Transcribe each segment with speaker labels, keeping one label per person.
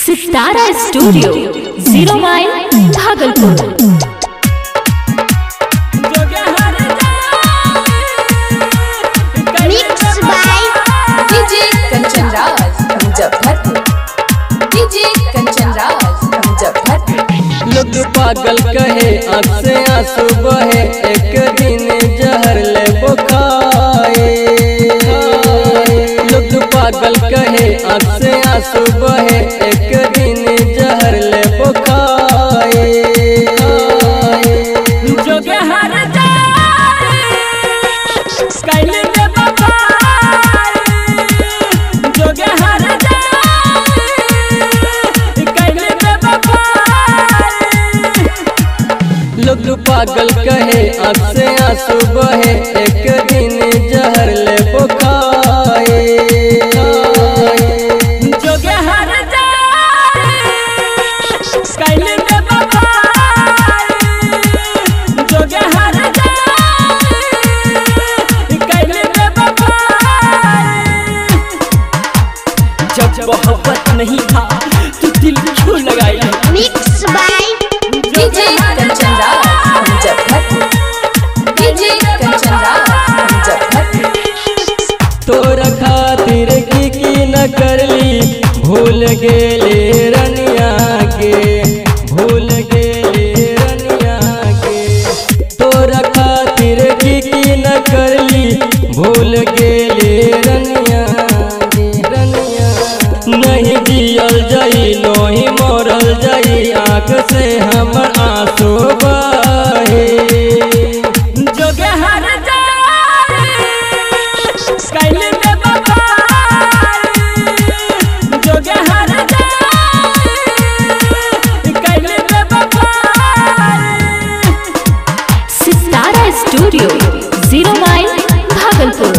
Speaker 1: सितारा studio 0 mile Bhagalpur.
Speaker 2: Mix by DJ Kanchan Raj Muzaffarpur. DJ Kanchan Raj Muzaffarpur.
Speaker 3: लोग पागल कहे आँख से आंसू बहे, एक दिन जहर ले खाए। लोग पागल कहे आँख से आंसू बहे, एक दिन जहर ले खाए।
Speaker 4: जोगे हर जाए कैले दे बफाए, जोगे हर जाए कैले दे बफाए।
Speaker 3: लोग पागल कहे आँख से आंसू बहे, एक दिन जहर ले खाए।
Speaker 4: जोगे हर जाए कैले दे बफाए, जोगे हर जाए कैले दे बफाए। जब मोहब्बत नहीं था तो दिल क्यों लगाई।
Speaker 2: Mix by DJ Kanchan Raj Muzaffarpur. DJ Kanchan Raj Muzaffarpur.
Speaker 3: तोरा खातिर की न करली, भूल गेले रनिया के, भूल गेले रनिया के। तोरा खातिर की न करली, भूल गेले रनिया के, रनिया। नहीं जियल जाई नहीं मरल जाई, आँख से हमर आंसू बहे।
Speaker 4: जोगे हर जाए कैले दे बफाए, जोगे हर जाए कैले दे बफाए।
Speaker 1: सितारा studio 0 mile Bhagalpur.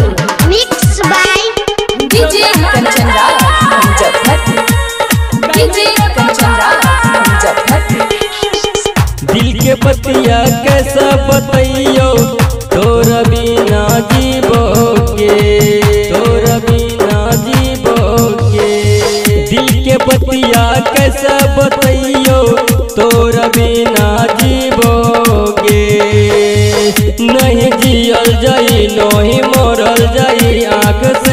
Speaker 2: Mix by DJ Kanchan Raj Muzaffarpur. DJ Kanchan Raj Muzaffarpur.
Speaker 3: दिल के बतिया कैसा बतैयो, तोरा बिना जीबोगे, तोरा बिना जीबोगे। दिल के बतिया कैसा बतैयो, तोरा बिना जीबोगे। नहीं जियल जाई नहीं मरल जाई, आँख से